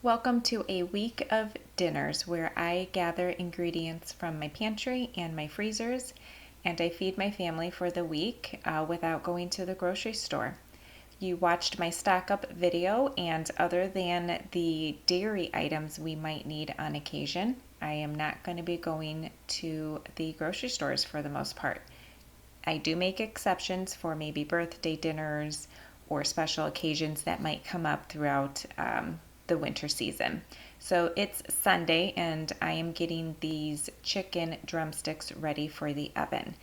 Welcome to a week of dinners where I gather ingredients from my pantry and my freezers and I feed my family for the week without going to the grocery store. You watched my stock up video, and other than the dairy items we might need on occasion, I am not going to be going to the grocery stores for the most part. I do make exceptions for maybe birthday dinners or special occasions that might come up throughout the winter season. So it's Sunday, and I am getting these chicken drumsticks ready for the oven.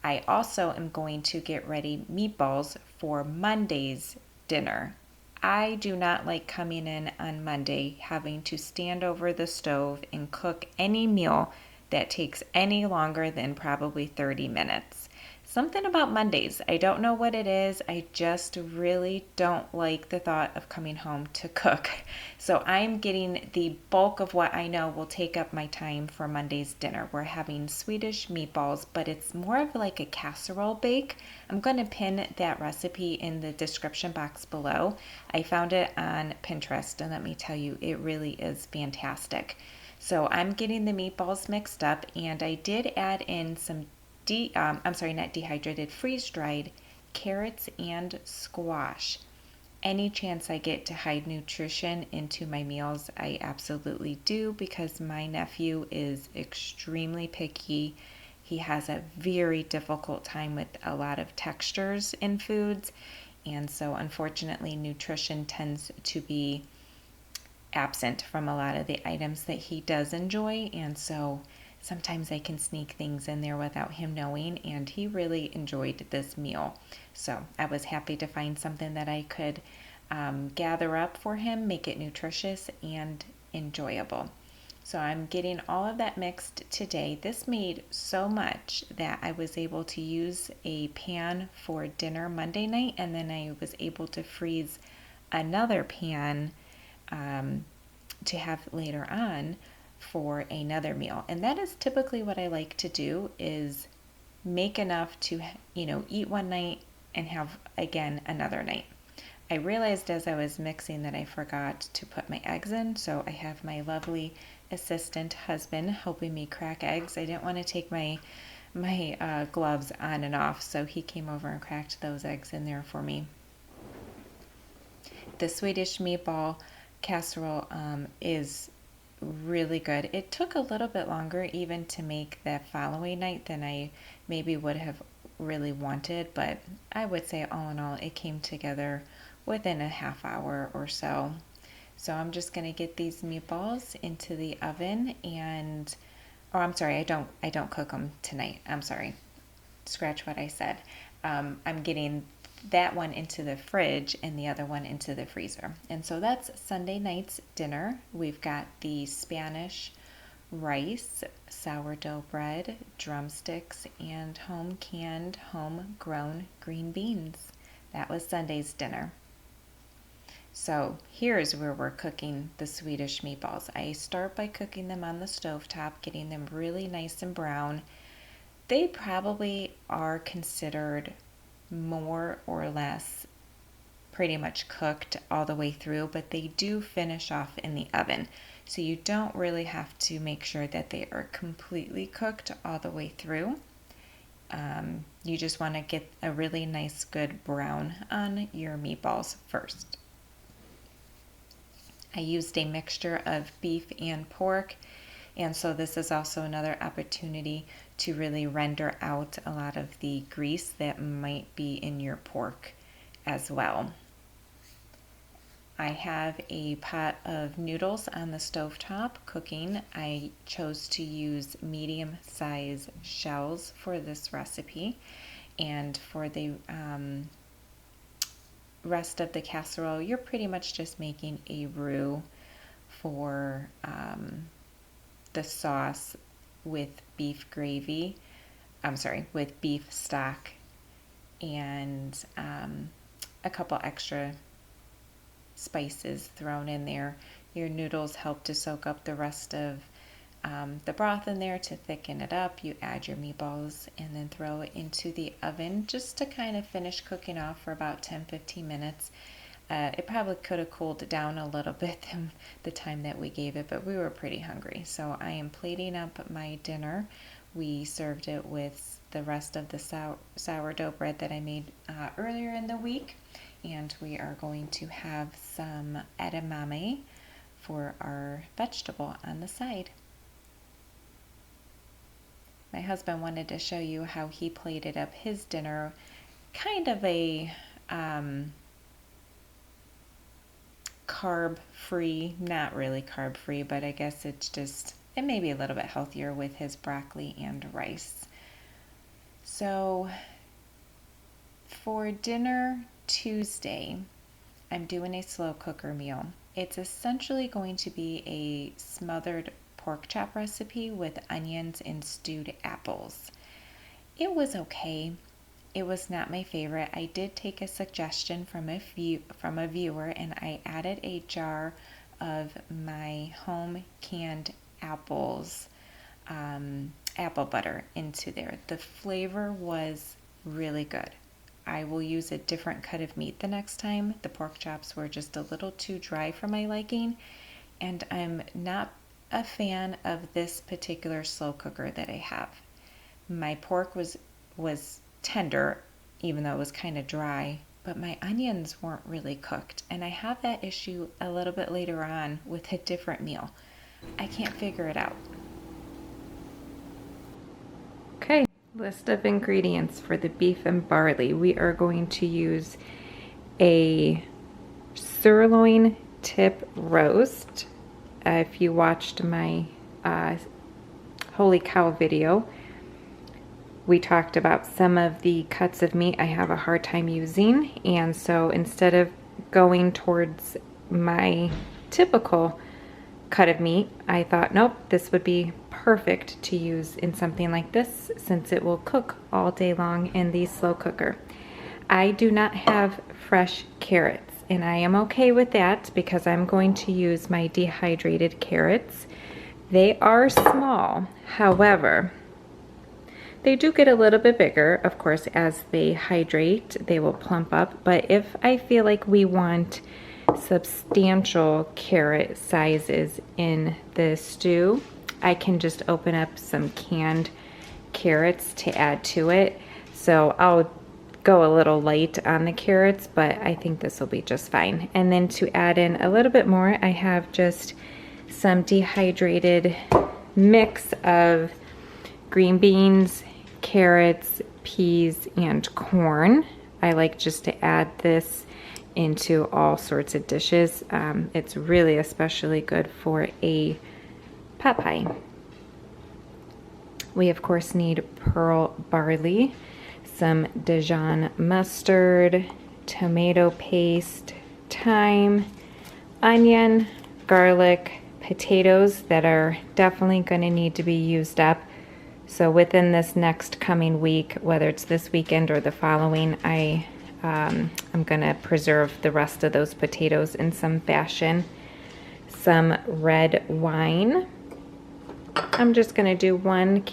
I also am going to get ready meatballs for Monday's dinner. I do not like coming in on Monday having to stand over the stove and cook any meal that takes any longer than probably 30 minutes. Something about Mondays, I don't know what it is. I just really don't like the thought of coming home to cook. So I'm getting the bulk of what I know will take up my time for Monday's dinner. We're having Swedish meatballs, but it's more of like a casserole bake. I'm going to pin that recipe in the description box below. I found it on Pinterest, and let me tell you, it really is fantastic. So I'm getting the meatballs mixed up, and I did add in some not dehydrated, freeze-dried carrots and squash. Any chance I get to hide nutrition into my meals, I absolutely do, because my nephew is extremely picky. He has a very difficult time with a lot of textures in foods, and so unfortunately nutrition tends to be absent from a lot of the items that he does enjoy, and so sometimes I can sneak things in there without him knowing, and he really enjoyed this meal. So I was happy to find something that I could gather up for him, make it nutritious and enjoyable. So I'm getting all of that mixed today. This made so much that I was able to use a pan for dinner Monday night, and then I was able to freeze another pan to have later on for another meal. And that is typically what I like to do, is make enough to, eat one night and have again another night. I realized as I was mixing that I forgot to put my eggs in, so I have my lovely assistant husband helping me crack eggs. I didn't want to take my gloves on and off, so he came over and cracked those eggs in there for me. The Swedish meatball casserole is really good. It took a little bit longer even to make that following night than I maybe would have really wanted, but I would say all in all it came together within a half hour or so. So I'm just going to get these meatballs into the oven, and I'm sorry, I don't cook them tonight. I'm sorry. Scratch what I said. I'm getting that one into the fridge and the other one into the freezer. And so that's Sunday night's dinner. We've got the Spanish rice, sourdough bread, drumsticks, and home canned, homegrown green beans. That was Sunday's dinner. So here's where we're cooking the Swedish meatballs. I start by cooking them on the stovetop, getting them really nice and brown. They probably are considered more or less pretty much cooked all the way through, but they do finish off in the oven. So you don't really have to make sure that they are completely cooked all the way through. You just want to get a really nice good brown on your meatballs first. I used a mixture of beef and pork, and so this is also another opportunity to really render out a lot of the grease that might be in your pork as well. I have a pot of noodles on the stovetop cooking. I chose to use medium size shells for this recipe, and for the rest of the casserole you're pretty much just making a roux for the sauce with beef gravy, with beef stock, and a couple extra spices thrown in there. Your noodles help to soak up the rest of the broth in there to thicken it up. You add your meatballs and then throw it into the oven just to kind of finish cooking off for about 10-15 minutes. It probably could have cooled down a little bit than the time that we gave it, but we were pretty hungry. So I am plating up my dinner. We served it with the rest of the sourdough bread that I made earlier in the week, and we are going to have some edamame for our vegetable on the side. My husband wanted to show you how he plated up his dinner, kind of a carb-free, not really carb-free, but I guess it may be a little bit healthier with his broccoli and rice. So for dinner Tuesday, I'm doing a slow cooker meal. It's essentially going to be a smothered pork chop recipe with onions and stewed apples. It was okay. It was not my favorite. I did take a suggestion from a viewer, and I added a jar of my home canned apples, apple butter into there. The flavor was really good. I will use a different cut of meat the next time. The pork chops were just a little too dry for my liking, and I'm not a fan of this particular slow cooker that I have. My pork was tender, even though it was kind of dry, but my onions weren't really cooked, and I have that issue a little bit later on with a different meal. I can't figure it out. Okay, list of ingredients for the beef and barley. We are going to use a sirloin tip roast. If you watched my Holy Cow video, we talked about some of the cuts of meat I have a hard time using, and so instead of going towards my typical cut of meat, I thought, nope, this would be perfect to use in something like this since it will cook all day long in the slow cooker. I do not have fresh carrots, and I am okay with that because I'm going to use my dehydrated carrots. They are small, however, they do get a little bit bigger, of course, as they hydrate, they will plump up, but if I feel like we want substantial carrot sizes in the stew, I can just open up some canned carrots to add to it. So I'll go a little light on the carrots, but I think this will be just fine. And then to add in a little bit more, I have just some dehydrated mix of green beans, carrots, peas, and corn. I like just to add this into all sorts of dishes. It's really especially good for a pot pie. We of course need pearl barley, some Dijon mustard, tomato paste, thyme, onion, garlic, potatoes that are definitely going to need to be used up. So within this next coming week, whether it's this weekend or the following, I'm going to preserve the rest of those potatoes in some fashion. Some red wine. I'm just going to do 1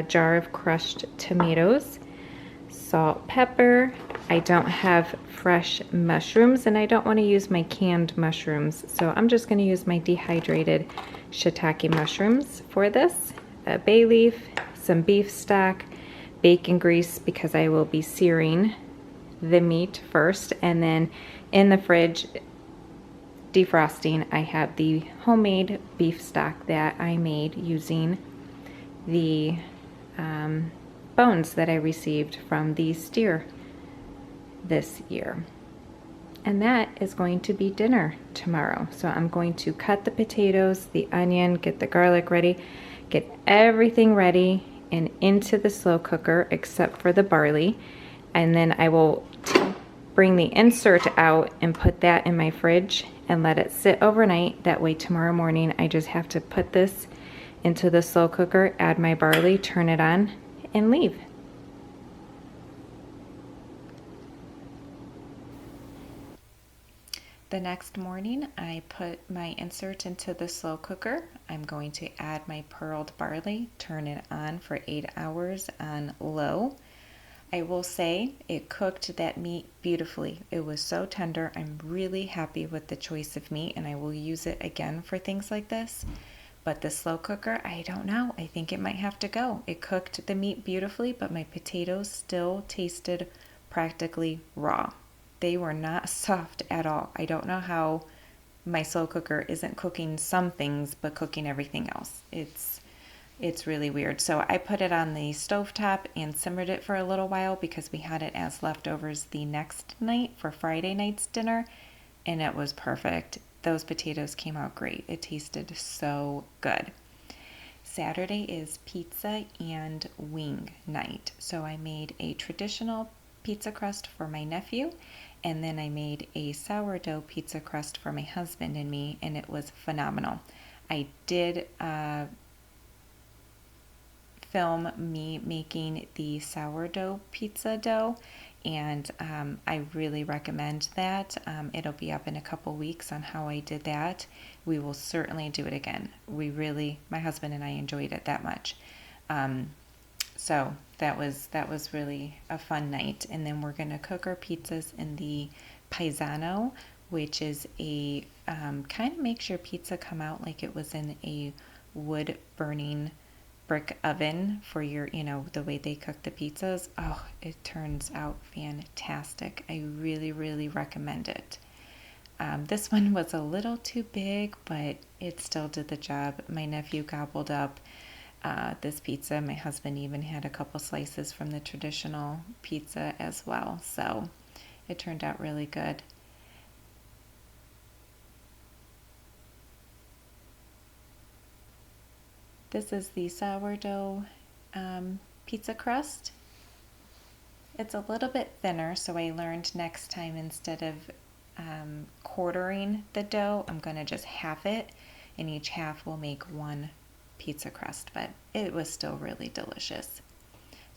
jar of crushed tomatoes. Salt, pepper. I don't have fresh mushrooms, and I don't want to use my canned mushrooms, so I'm just going to use my dehydrated shiitake mushrooms for this. A bay leaf, some beef stock, bacon grease because I will be searing the meat first, and then in the fridge defrosting I have the homemade beef stock that I made using the bones that I received from the steer this year. And that is going to be dinner tomorrow. So I'm going to cut the potatoes, the onion, get the garlic ready, get everything ready and into the slow cooker except for the barley, and then I will bring the insert out and put that in my fridge and let it sit overnight. That way tomorrow morning I just have to put this into the slow cooker, add my barley, turn it on, and leave. The next morning, I put my insert into the slow cooker. I'm going to add my pearled barley, turn it on for 8 hours on low. I will say it cooked that meat beautifully. It was so tender. I'm really happy with the choice of meat, and I will use it again for things like this. But the slow cooker, I don't know. I think it might have to go. It cooked the meat beautifully, but my potatoes still tasted practically raw. They were not soft at all. I don't know how my slow cooker isn't cooking some things but cooking everything else. It's really weird. So I put it on the stovetop and simmered it for a little while because we had it as leftovers the next night for Friday night's dinner, and it was perfect. Those potatoes came out great. It tasted so good. Saturday is pizza and wing night. So I made a traditional pizza crust for my nephew, and then I made a sourdough pizza crust for my husband and me, and it was phenomenal. I did film me making the sourdough pizza dough, and I really recommend that. It'll be up in a couple weeks on how I did that. We will certainly do it again. My husband and I enjoyed it that much. So that was really a fun night. And then we're gonna cook our pizzas in the paisano, which is a kind of makes your pizza come out like it was in a wood burning brick oven for your, the way they cook the pizzas. Oh, it turns out fantastic. I really, really recommend it. This one was a little too big, but it still did the job. My nephew gobbled up this pizza. My husband even had a couple slices from the traditional pizza as well. So it turned out really good. This is the sourdough pizza crust. It's a little bit thinner, so I learned next time instead of quartering the dough, I'm going to just half it, and each half will make one pizza crust, but it was still really delicious.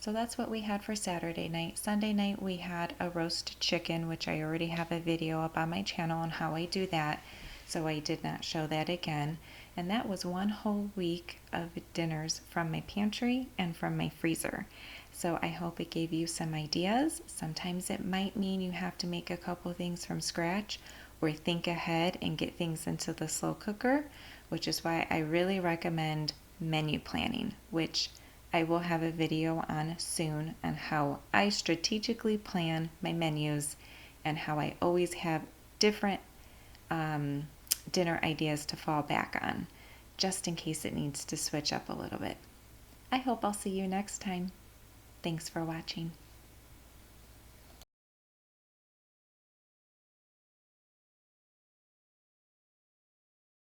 So that's what we had for Saturday night. Sunday night we had a roast chicken, which I already have a video up on my channel on how I do that, so I did not show that again. And that was one whole week of dinners from my pantry and from my freezer. So I hope it gave you some ideas. Sometimes it might mean you have to make a couple things from scratch or think ahead and get things into the slow cooker, which is why I really recommend menu planning, which I will have a video on soon on how I strategically plan my menus and how I always have different dinner ideas to fall back on, just in case it needs to switch up a little bit. I hope I'll see you next time. Thanks for watching.